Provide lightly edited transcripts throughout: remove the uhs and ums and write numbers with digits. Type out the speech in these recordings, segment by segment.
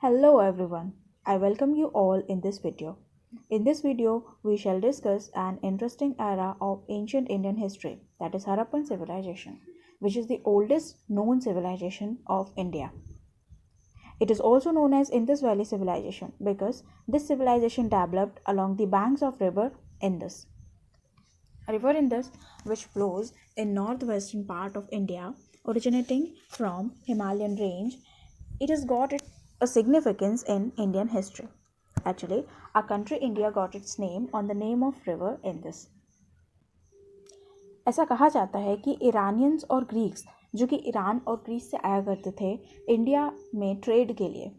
Hello everyone, I welcome you all in this video. In this video, we shall discuss an interesting era of ancient Indian history, that is Harappan civilization, which is the oldest known civilization of India. It is also known as Indus Valley civilization because this civilization developed along the banks of river Indus. River Indus, which flows in northwestern part of India, originating from Himalayan range, it has got a significance in Indian history. Actually, our country India got its name on the name of river Indus. ऐसा कहा जाता है कि Iranians और Greeks जो कि Iran और Greece से आया करते थे इंडिया में ट्रेड के लिए,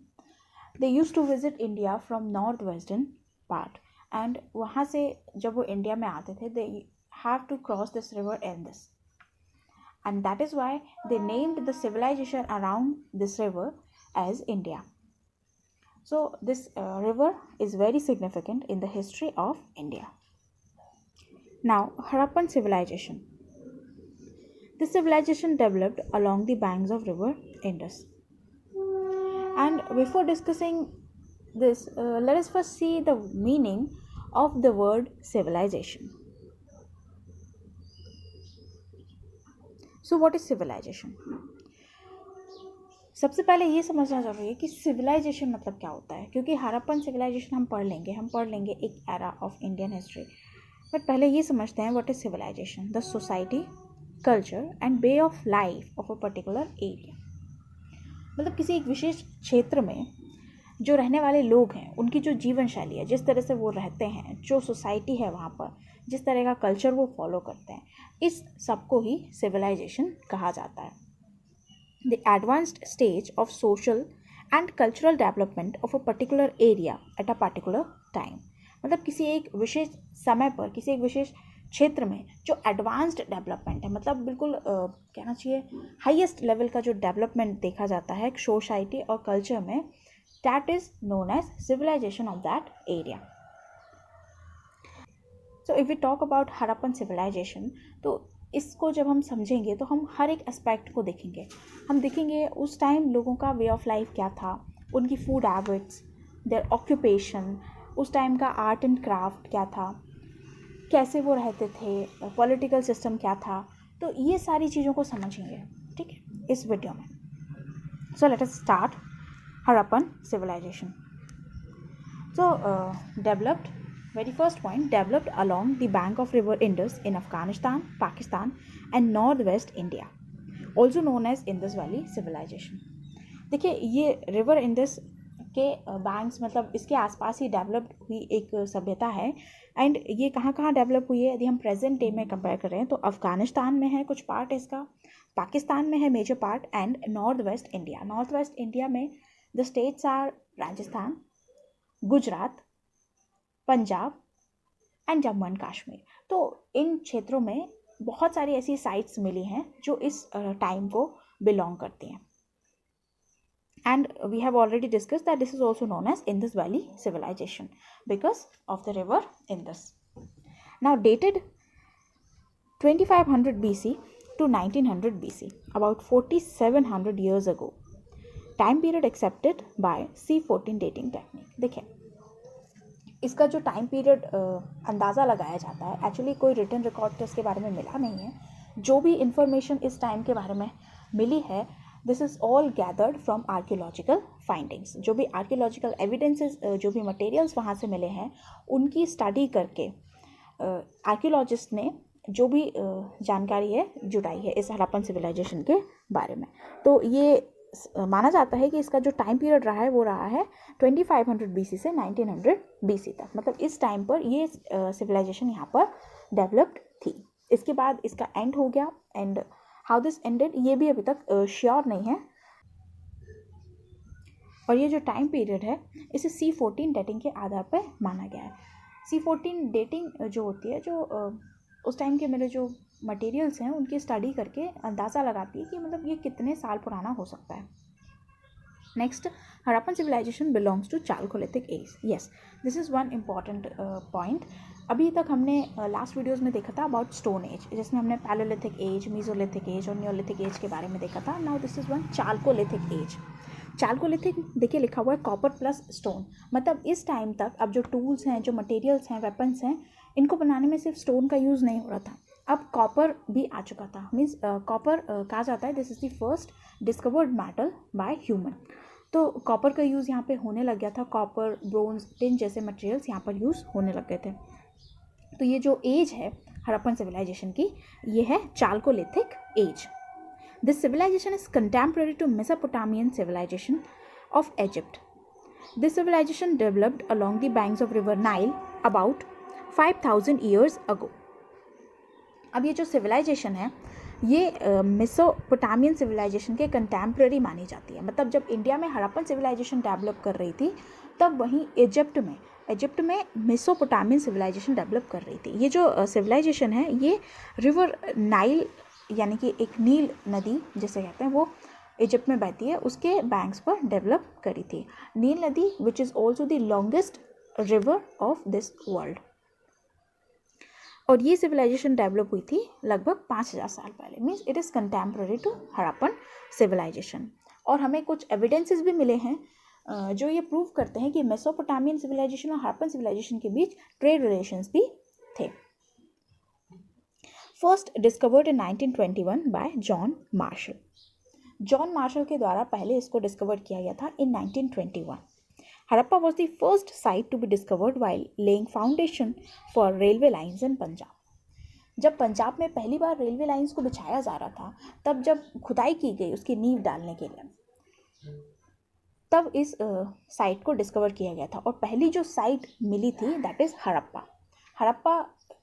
they use to visit India from north western part and वहाँ से जब वो इंडिया में आते थे they have to cross this river Indus and that is why they named the civilization around this river as India. So this river is very significant in the history of India. Now Harappan civilization. This civilization developed along the banks of river Indus. And before discussing this, let us first see the meaning of the word civilization. So what is civilization? सबसे पहले ये समझना जरूरी है कि civilisation मतलब क्या होता है, क्योंकि हड़प्पन सिविलाइजेशन हम पढ़ लेंगे एक era of Indian history, but पहले ये समझते हैं what is civilisation. The society, culture and way of life of a particular area. मतलब किसी एक विशेष क्षेत्र में जो रहने वाले लोग हैं उनकी जो जीवन शैली है, जिस तरह से वो रहते हैं, जो सोसाइटी है वहाँ पर, जिस तरह का कल्चर वो फॉलो करते हैं, इस सबको ही सिविलाइजेशन कहा जाता है. The advanced stage of social and cultural development of a particular area at a particular time. मतलब किसी एक विशेष समय पर, किसी एक विशेष क्षेत्र में जो एडवांस्ड डेवलपमेंट है, मतलब बिल्कुल कहना चाहिए हाईएस्ट लेवल का जो डेवलपमेंट देखा जाता है सोसाइटी और कल्चर में, that is known as civilization of that area. So if we talk about Harappan civilization, तो इसको जब हम समझेंगे तो हम हर एक एस्पेक्ट को देखेंगे. हम देखेंगे उस टाइम लोगों का वे ऑफ लाइफ क्या था, उनकी फूड हैबिट्स, देयर ऑक्यूपेशन, उस टाइम का आर्ट एंड क्राफ्ट क्या था, कैसे वो रहते थे, पॉलिटिकल सिस्टम क्या था. तो ये सारी चीज़ों को समझेंगे, ठीक है, इस वीडियो में. सो let us start Harappan civilization. So developed, very first point, developed along the bank of river Indus in Afghanistan, Pakistan and northwest India, also known as Indus Valley civilization. देखिए ये रिवर इंडस के banks, मतलब इसके आसपास ही develop हुई एक सभ्यता है. एंड ये कहाँ कहाँ डेवलप हुई है, यदि हम प्रेजेंट डे में कंपेयर करें तो अफगानिस्तान में है कुछ पार्ट इसका, पाकिस्तान में है major part, and north west India. North west India में the states are Rajasthan, Gujarat, Punjab and Jammu and Kashmir. तो इन क्षेत्रों में बहुत सारी ऐसी साइट्स मिली हैं जो इस टाइम को बिलोंग करती हैं. And we have already discuss that this is also known as Indus valley civilisation because of the river Indus. Now dated 2500 BC to 1900 BC, about 4700 years ago. Time period accepted by C14 dating technique. देखिए इसका जो time period अंदाज़ा लगाया जाता है, actually कोई written record तो इसके बारे में मिला नहीं है. जो भी इंफॉर्मेशन इस टाइम के बारे में मिली है, this is all gathered from archaeological findings. जो भी आर्कियोलॉजिकल एविडेंसेस, जो भी मटेरियल्स वहाँ से मिले हैं, उनकी स्टडी करके आर्कियोलॉजिस्ट ने जो भी जानकारी है जुटाई है इस हड़प्पन सिविलाइजेशन के बारे में. तो ये माना जाता है कि इसका जो टाइम पीरियड रहा है वो रहा है 2500 BC से 1900 BC तक. मतलब इस टाइम पर ये सिविलाइजेशन यहाँ पर डेवलप्ड थी. इसके बाद इसका एंड हो गया, एंड हाउ दिस एंडेड ये भी अभी तक श्योर नहीं है. और ये जो टाइम पीरियड है इसे C14 डेटिंग के आधार पर माना गया है. C14 डेटिंग जो होती है, जो उस टाइम के मेरे जो मटेरियल्स हैं उनकी स्टडी करके अंदाज़ा लगाती है कि मतलब ये कितने साल पुराना हो सकता है. Next, Harappan civilisation belongs to chalcolithic age. Yes, this is one important point. अभी तक हमने लास्ट वीडियोज़ में देखा था अबाउट स्टोन एज, जिसमें हमने पैलोलिथिक एज, मीजोलिथिक एज और नियोलिथिक एज के बारे में देखा था. Now this is one Chalcolithic as. Chalcolithic देखिए लिखा हुआ है कॉपर प्लस स्टोन, मतलब इस टाइम तक अब जो टूल्स हैं, जो मटेरियल्स हैं, वेपन्स हैं, इनको बनाने में सिर्फ स्टोन का यूज़ नहीं हो रहा था, अब कॉपर भी आ चुका था। मीन्स कॉपर कहा जाता है this is the first discovered metal by human. तो कॉपर का यूज़ यहाँ पे होने लग गया था, कॉपर, ब्रोंज, टिन जैसे मटेरियल्स यहाँ पर यूज़ होने लग गए थे। तो ये जो एज है हड़प्पन सिविलाइजेशन की, ये है chalcolithic age. This civilisation is contemporary to Mesopotamian civilisation of Egypt. This civilisation developed along the banks of river Nile about 5000 years ago। अब ये जो सिविलाइजेशन है ये मेसोपोटामियन सिविलाइजेशन के कंटेम्प्रेरी मानी जाती है। मतलब जब इंडिया में हड़प्पन सिविलाइजेशन डेवलप कर रही थी, तब वहीं इजिप्ट में मेसोपोटामियन सिविलाइजेशन डेवलप कर रही थी। ये जो सिविलाइजेशन है ये रिवर नाइल, यानी कि एक नील नदी जिसे कहते हैं, वो इजिप्ट में बहती है, उसके बैंक्स पर डेवलप करी थी। नील नदी which is also the longest river of this world. और ये सिविलाइजेशन डेवलप हुई थी लगभग 5000 साल पहले। Means it is contemporary to Harappan civilisation. और हमें कुछ एविडेंसेस भी मिले हैं जो ये प्रूव करते हैं कि मेसोपोटामियन सिविलाइजेशन और हड़प्पन सिविलाइजेशन के बीच ट्रेड रिलेशंस भी थे। First discovered in 1921 bye John Marshall. John Marshall के द्वारा पहले इसको डिस्कवर किया गया था इन 1921। Harappa was the first site to be discovered while laying foundation for railway lines in Punjab। जब पंजाब में पहली बार रेलवे लाइंस को बिछाया जा रहा था, तब जब खुदाई की गई उसकी नींव डालने के लिए, तब इस साइट को डिस्कवर किया गया था। और पहली जो साइट मिली थी दैट इज़ हड़प्पा। हड़प्पा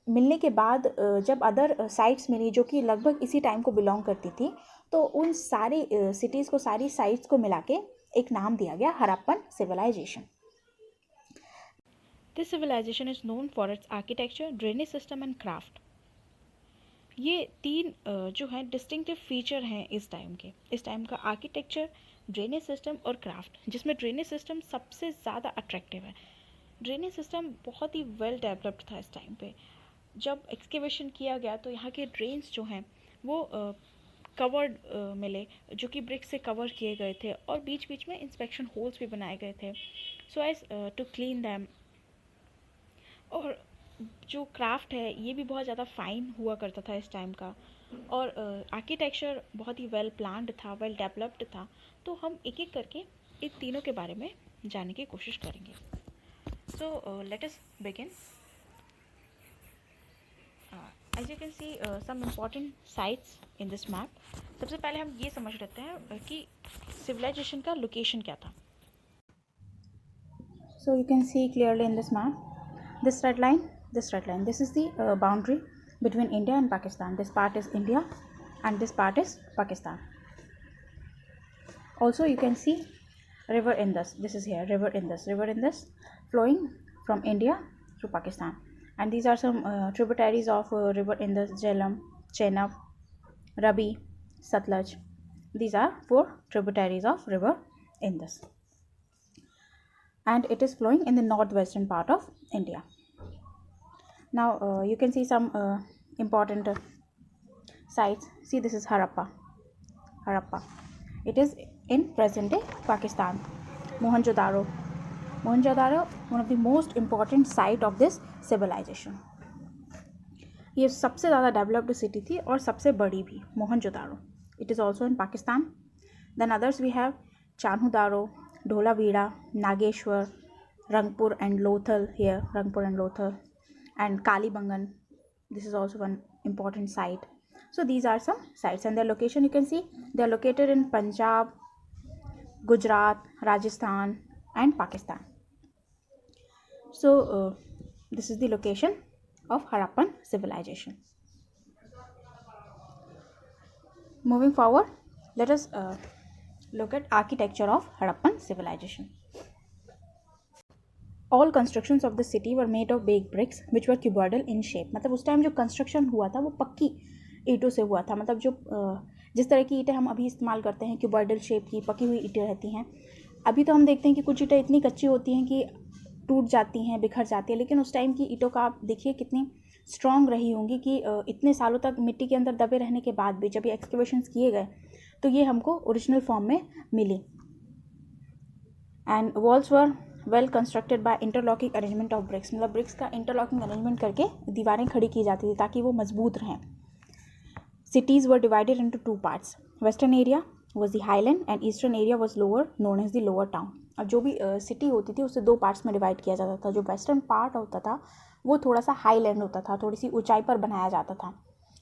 मिलने के बाद जब अदर साइट्स मिली जो कि लगभग इसी टाइम को बिलोंग करती थी, तो उन सारी सिटीज़ को, सारी साइट्स को मिला के एक नाम दिया गया Harappan civilisation. This civilisation is known for its architecture, drainage system and craft. ये तीन जो है डिस्टिंक्टिव फीचर हैं इस टाइम का आर्किटेक्चर, ड्रेनेज सिस्टम और क्राफ्ट, जिसमें ड्रेनेज सिस्टम सबसे ज़्यादा अट्रैक्टिव है। ड्रेनेज सिस्टम बहुत ही वेल डेवलप्ड था इस टाइम पे। जब एक्सकेवेशन किया गया तो यहाँ के ड्रेन्स जो हैं वो कवर्ड मिले, जो कि ब्रिक से कवर किए गए थे, और बीच बीच में इंस्पेक्शन होल्स भी बनाए गए थे so as to clean them. और जो क्राफ्ट है ये भी बहुत ज़्यादा फाइन हुआ करता था इस टाइम का, और आर्किटेक्चर बहुत ही वेल प्लान्ड था, वेल डेवलप्ड था। तो हम एक एक करके इन तीनों के बारे में जानने की कोशिश करेंगे। So let us begin. As you can see some important sites in this map. सबसे पहले हम ये समझ लेते हैं कि सिविलाइजेशन का लोकेशन क्या था। So you can see clearly in this map, this red line, this is the boundary between India and Pakistan. This part is India and this part is Pakistan. Also you can see river Indus. This is here, river Indus flowing from India to Pakistan. And these are some tributaries of river Indus: Jhelum, Chenab, Ravi, Satluj. These are 4 tributaries of river Indus. And it is flowing in the northwestern part of India. Now you can see some important sites. See, this is Harappa. It is in present day Pakistan. Mohenjo-daro, one of the most important site of this civilization. ये सबसे ज़्यादा developed city थी और सबसे बड़ी भी, Mohenjodaro. It is also in Pakistan. Then others we have Chanhudaro, Dholavira, Nageshwar, Rangpur and Lothal here, and Kalibangan. This is also one important site. So these are some sites, and their location you can see they are located in Punjab, Gujarat, Rajasthan and Pakistan. So this is the location of Harappan civilization. Moving forward, let us look at architecture of Harappan civilization. All constructions of the city were made of baked bricks which were cuboidal in shape. मतलब उस time जो construction हुआ था वो पक्की ईंटों से हुआ था। मतलब जो जिस तरह की ईंटें हम अभी इस्तेमाल करते हैं, क्यूबॉइडल शेप की पकी हुई ईंटें रहती हैं। अभी तो हम देखते हैं कि कुछ ईंटें इतनी कच्ची होती हैं कि टूट जाती हैं, बिखर जाती हैं, लेकिन उस टाइम की ईंटों का आप देखिए कितनी स्ट्रॉन्ग रही होंगी कि इतने सालों तक मिट्टी के अंदर दबे रहने के बाद भी जब ये एक्सकेवेशंस किए गए तो ये हमको ओरिजिनल फॉर्म में मिली। And walls were well constructed by interlocking arrangement of bricks, मतलब ब्रिक्स का इंटरलॉकिंग अरेंजमेंट करके दीवारें खड़ी की जाती थी ताकि वो मजबूत रहें. Cities were divided into two parts. Western area was the highland and eastern area was lower, known as the lower town. अब जो भी सिटी होती थी उसे दो पार्ट्स में डिवाइड किया जाता था. जो वेस्टर्न पार्ट होता था वो थोड़ा सा हाईलैंड होता था, थोड़ी सी ऊंचाई पर बनाया जाता था,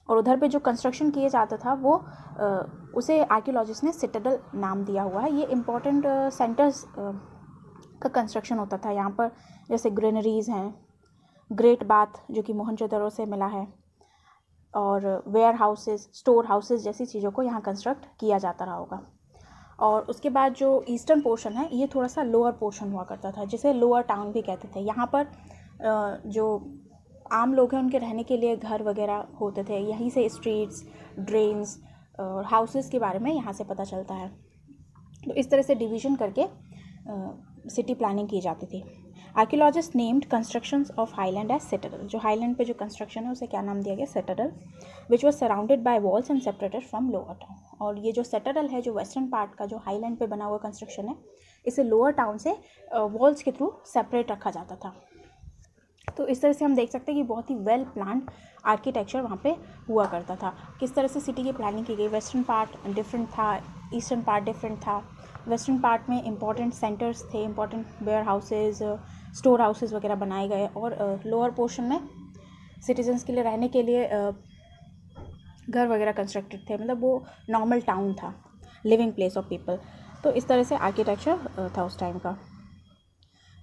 और उधर पे जो कंस्ट्रक्शन किया जाता था वो उसे आर्कियोलॉजिस्ट ने सिटाडल नाम दिया हुआ है. ये इम्पोर्टेंट सेंटर्स का कंस्ट्रक्शन होता था यहाँ पर, जैसे ग्रेनरीज हैं, ग्रेट बाथ जो कि मोहनजोदड़ो से मिला है, और वेयर हाउसेस, स्टोर हाउसेस जैसी चीज़ों को यहाँ कंस्ट्रक्ट किया जाता रहा होगा. और उसके बाद जो ईस्टर्न पोर्शन है ये थोड़ा सा लोअर पोर्शन हुआ करता था, जिसे लोअर टाउन भी कहते थे. यहाँ पर जो आम लोग हैं उनके रहने के लिए घर वगैरह होते थे. यहीं से स्ट्रीट्स, ड्रेन्स और हाउसेस के बारे में यहाँ से पता चलता है. तो इस तरह से डिवीज़न करके सिटी प्लानिंग की जाती थी. Archaeologist named constructions of highland as citadel. जो हाईलैंड पे जो कंस्ट्रक्शन है उसे क्या नाम दिया गया? Citadel, which was surrounded by walls and separated from lower town. और ये जो सिटाडल है, जो वेस्टर्न पार्ट का जो हाईलैंड पे बना हुआ कंस्ट्रक्शन है, इसे लोअर टाउन से वॉल्स के थ्रू सेपरेट रखा जाता था. तो इस तरह से हम देख सकते हैं कि बहुत ही वेल प्लान्ड आर्किटेक्चर वहाँ पे हुआ करता था. किस तरह से सिटी की प्लानिंग की गई. वेस्टर्न पार्ट डिफरेंट था, ईस्टर्न पार्ट डिफरेंट था. वेस्टर्न पार्ट में इंपॉर्टेंट सेंटर्स थे, important warehouses, storehouses वगैरह बनाए गए, और लोअर पोर्शन में सिटीजन्स के लिए रहने के लिए घर वगैरह कंस्ट्रक्टेड थे. मतलब वो नॉर्मल टाउन था, लिविंग प्लेस ऑफ पीपल. तो इस तरह से आर्किटेक्चर था उस टाइम का.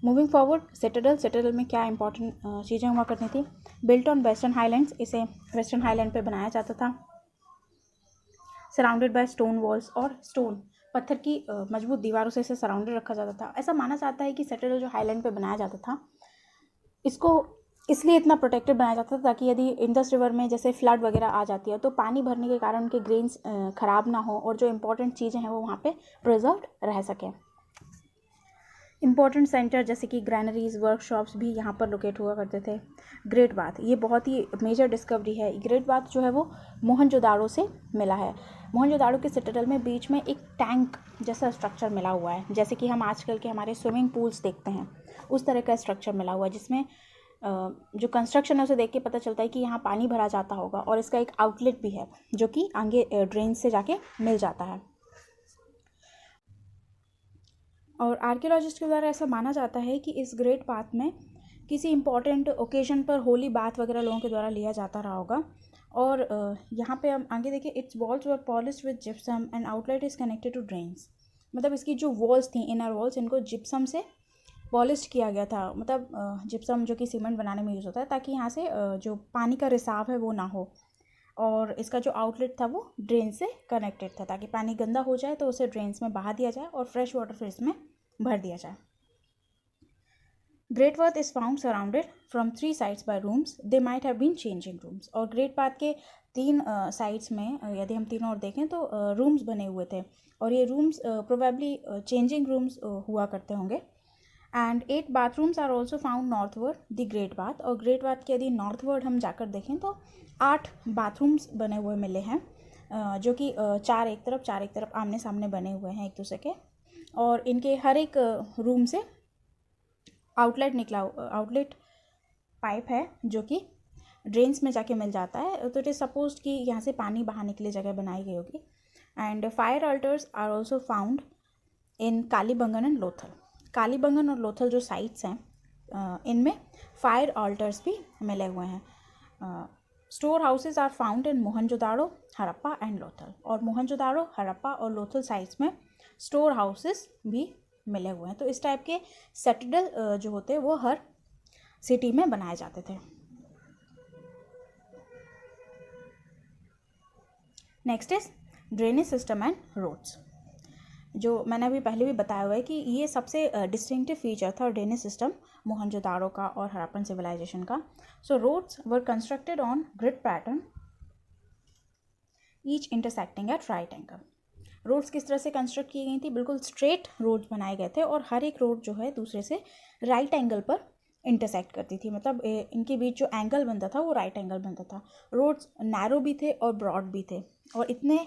मूविंग फॉरवर्ड, सिटाडल में क्या इंपॉर्टेंट चीज़ें हुआ करती थी. बिल्ट ऑन वेस्टर्न हाईलैंड्स, इसे वेस्टर्न हाईलैंड पे बनाया जाता था. सराउंडेड बाय स्टोन वॉल्स, और स्टोन पत्थर की मजबूत दीवारों से इसे सराउंडेड रखा जाता था. ऐसा माना जाता है कि सिटाडल जो हाईलैंड पे बनाया जाता था, इसको इसलिए इतना प्रोटेक्टेड बनाया जाता था ताकि यदि इंडस रिवर में जैसे फ्लड वगैरह आ जाती है तो पानी भरने के कारण उनके ग्रेन्स ख़राब ना हो, और जो इंपॉर्टेंट चीज़ें हैं वो वहाँ पे प्रिजर्व रह सकें. इंपॉर्टेंट सेंटर जैसे कि ग्रैनरीज, वर्कशॉप्स भी यहाँ पर लोकेट हुआ करते थे. ग्रेट बाथ, ये बहुत ही मेजर डिस्कवरी है. ग्रेट बाथ जो है वो मोहनजोदाड़ो से मिला है. मोहनजोदाड़ो के सिटाडल में बीच में एक टैंक जैसा स्ट्रक्चर मिला हुआ है, जैसे कि हम आजकल के हमारे स्विमिंग पूल्स देखते हैं, उस तरह का स्ट्रक्चर मिला हुआ है, जिसमें जो कंस्ट्रक्शन है उसे देख के पता चलता है कि यहाँ पानी भरा जाता होगा, और इसका एक आउटलेट भी है जो कि आगे ड्रेन से जाके मिल जाता है. और आर्कियोलॉजिस्ट के द्वारा ऐसा माना जाता है कि इस ग्रेट बाथ में किसी इंपॉर्टेंट ओकेजन पर होली बाथ वगैरह लोगों के द्वारा लिया जाता रहा होगा. और यहाँ पे हम आगे देखिए, its walls were polished with gypsum and outlet is connected to drains. मतलब इसकी जो वॉल्स थी, इनर वॉल्स, इनको जिप्सम से पॉलिश किया गया था. मतलब जिप्सम जो कि सीमेंट बनाने में यूज़ होता है, ताकि यहाँ से जो पानी का रिसाव है वो ना हो. और इसका जो आउटलेट था वो ड्रेन से कनेक्टेड था, ताकि पानी गंदा हो जाए तो उसे ड्रेन्स में बहा दिया जाए और फ्रेश वाटर फिर इसमें भर दिया जाए. Great bath is found surrounded from 3 sides by rooms. They might have been changing rooms. और ग्रेट बाथ के 3 साइड्स में यदि हम तीनों ओर देखें तो रूम्स बने हुए थे, और ये रूम्स प्रोबेबली चेंजिंग रूम्स हुआ करते होंगे. And 8 bathrooms are also found northward the great bath. और ग्रेट बाथ के यदि नॉर्थवर्ड हम जाकर देखें तो 8 बाथरूम्स बने हुए मिले हैं, जो कि 4 एक तरफ आमने सामने बने हुए हैं एक दूसरे के. और इनके हर एक रूम से आउटलेट पाइप है जो कि ड्रेन्स में जाके मिल जाता है. तो इट इज़ सपोज्ड कि यहाँ से पानी बहाने के लिए जगह बनाई गई होगी. And fire altars are also found in Kalibangan and Lothal. Kalibangan और लोथल जो साइट्स हैं, इनमें फायर अल्टर्स भी मिले हुए हैं. Store houses are found in Mohenjodaro, Harappa and Lothal. और मोहनजोदाड़ो, हड़प्पा और लोथल साइट्स में स्टोर हाउसेस भी मिले हुए हैं. तो इस टाइप के सिटाडल जो होते हैं वो हर सिटी में बनाए जाते थे. Next is drainage system and roads. जो मैंने अभी पहले भी बताया हुआ है कि ये सबसे डिस्टिंक्टिव फीचर था ड्रेनेज सिस्टम मोहनजोदाड़ो का और हड़प्पन सिविलाइजेशन का. So roads were constructed on grid pattern, each intersecting at right angle. Roads किस तरह से कंस्ट्रक्ट की गई थी? बिल्कुल स्ट्रेट रोड्स बनाए गए थे, और हर एक रोड जो है दूसरे से राइट एंगल पर इंटरसेक्ट करती थी. मतलब इनके बीच जो एंगल बनता था वो राइट एंगल बनता था. रोड्स नैरो भी थे और ब्रॉड भी थे, और इतने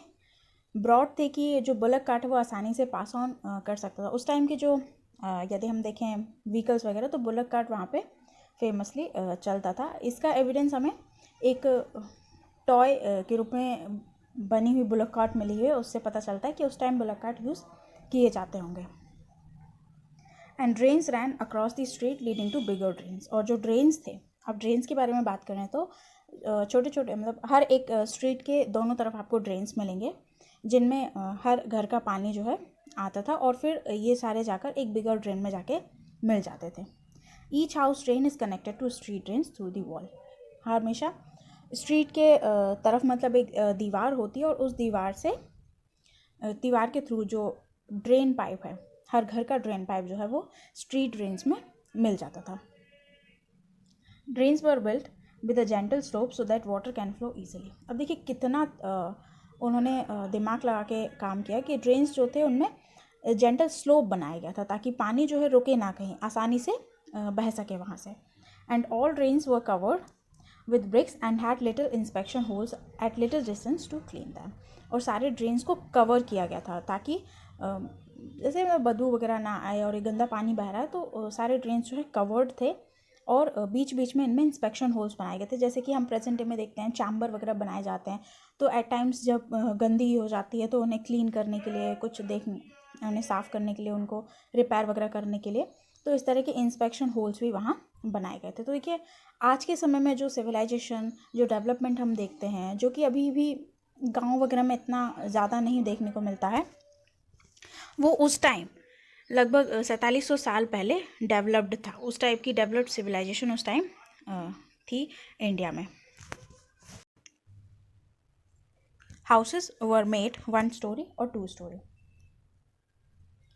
ब्रॉड थे कि जो बुलक कार्ट वो आसानी से पास ऑन कर सकता था. उस टाइम के जो यदि हम देखें व्हीकल्स वगैरह तो बुलक कार्ट वहाँ पे फेमसली चलता था। इसका एविडेंस हमें एक टॉय के रूप में बनी हुई बुलक कार्ट मिली है, उससे पता चलता है कि उस टाइम बुलक कार्ट यूज़ किए जाते होंगे। And drains ran across the street leading to bigger drains. और जो ड्रेन्स थे, अब ड्रेन्स के बारे में बात करें तो छोटे छोटे मतलब हर एक स्ट्रीट के दोनों तरफ आपको ड्रेन्स मिलेंगे जिनमें हर घर का पानी जो है आता था और फिर ये सारे जाकर एक बिगर ड्रेन में जाके मिल जाते थे। Each house drain is connected to street drains through the wall. हमेशा स्ट्रीट के तरफ मतलब एक दीवार होती है और उस दीवार के थ्रू जो ड्रेन पाइप है, हर घर का ड्रेन पाइप जो है वो स्ट्रीट ड्रेन्स में मिल जाता था। Drains were built with a gentle slope so that water can flow easily. अब देखिए कितना उन्होंने दिमाग लगा के काम किया कि ड्रेन्स जो थे उनमें जेंटल स्लोप बनाया गया था ताकि पानी जो है रुके ना, कहीं आसानी से बह सके वहाँ से। And all drains were covered with bricks and had little inspection holes at little distance to clean them. और सारे ड्रेन्स को कवर किया गया था ताकि जैसे बदबू वगैरह ना आए और ये गंदा पानी बह रहा है तो सारे ड्रेन्स जो है कवर्ड थे और बीच बीच में इनमें इंस्पेक्शन होल्स बनाए गए थे। जैसे कि हम प्रेजेंट डे में देखते हैं चैम्बर वगैरह बनाए जाते हैं तो एट टाइम्स जब गंदी हो जाती है तो उन्हें क्लीन करने के लिए, कुछ उन्हें साफ़ करने के लिए, उनको रिपेयर वगैरह करने के लिए, तो इस तरह के इंस्पेक्शन होल्स भी वहाँ बनाए गए थे। तो देखिए आज के समय में जो सिविलाइजेशन, जो डेवलपमेंट हम देखते हैं, जो कि अभी भी गाँव वगैरह में इतना ज़्यादा नहीं देखने को मिलता है, वो उस टाइम लगभग 4700 साल पहले डेवलप्ड था। उस टाइप की डेवलप्ड सिविलाइजेशन उस टाइम थी इंडिया में। हाउसेस वर मेड 1 स्टोरी और 2 स्टोरी।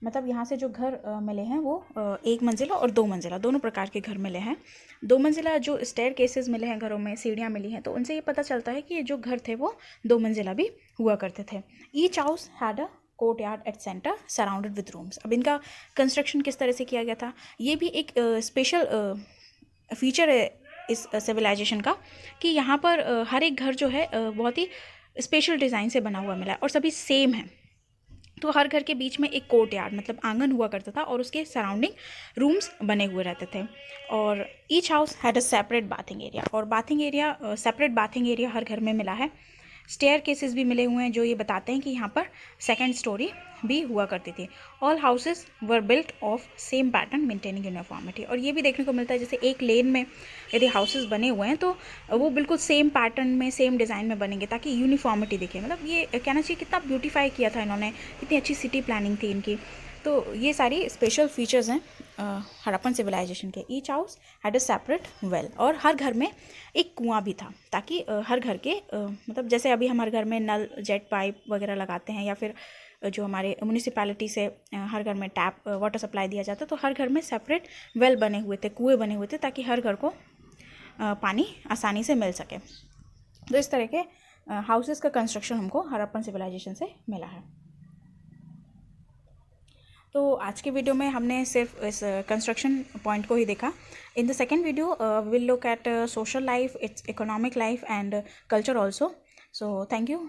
मतलब यहाँ से जो घर मिले हैं वो 1 मंजिला और 2 मंजिला दोनों प्रकार के घर मिले हैं। 2 मंजिला जो स्टेयर केसेस मिले हैं घरों में, सीढ़ियाँ मिली हैं, तो उनसे ये पता चलता है कि ये जो घर थे वो 2 मंजिला भी हुआ करते थे। Each house had a court yard at centre surrounded with rooms. अब इनका कंस्ट्रक्शन किस तरह से किया गया था, ये भी एक स्पेशल फीचर है इस सिविलाइजेशन का कि यहाँ पर हर एक घर जो है बहुत ही स्पेशल डिज़ाइन से बना हुआ मिला है और सभी सेम है। तो हर घर के बीच में एक कोर्ट यार्ड मतलब आंगन हुआ करता था और उसके सराउंडिंग रूम्स बने हुए रहते थे। और each house had a separate bathing area. और bathing area, separate bathing area हर घर में मिला है। स्टेयर केसेस भी मिले हुए हैं जो ये बताते हैं कि यहाँ पर 2nd स्टोरी भी हुआ करती थी। All houses were built of same pattern maintaining uniformity. और ये भी देखने को मिलता है जैसे एक लेन में यदि हाउसेस बने हुए हैं तो वो बिल्कुल सेम पैटर्न में, सेम डिज़ाइन में बनेंगे ताकि यूनिफॉर्मिटी दिखे। मतलब ये कहना चाहिए कितना ब्यूटीफाई किया था इन्होंने, कितनी अच्छी सिटी प्लानिंग थी इनकी। तो ये सारी स्पेशल फीचर्स हैं हड़प्पन सिविलाइजेशन के। Each house had a separate well. और हर घर में एक कुआं भी था ताकि हर घर के मतलब जैसे अभी हमारे घर में नल, जेट पाइप वगैरह लगाते हैं या फिर जो हमारे म्यूनिसिपैलिटी से हर घर में टैप वाटर सप्लाई दिया जाता है, तो हर घर में सेपरेट वेल बने हुए थे, कुएँ बने हुए थे ताकि हर घर को पानी आसानी से मिल सके। तो इस तरह के हाउसेस का कंस्ट्रक्शन हमको हड़प्पन सिविलाइजेशन से मिला है। तो आज के वीडियो में हमने सिर्फ इस कंस्ट्रक्शन पॉइंट को ही देखा। In the second video will look at social life, it's economic life and culture also. So thank you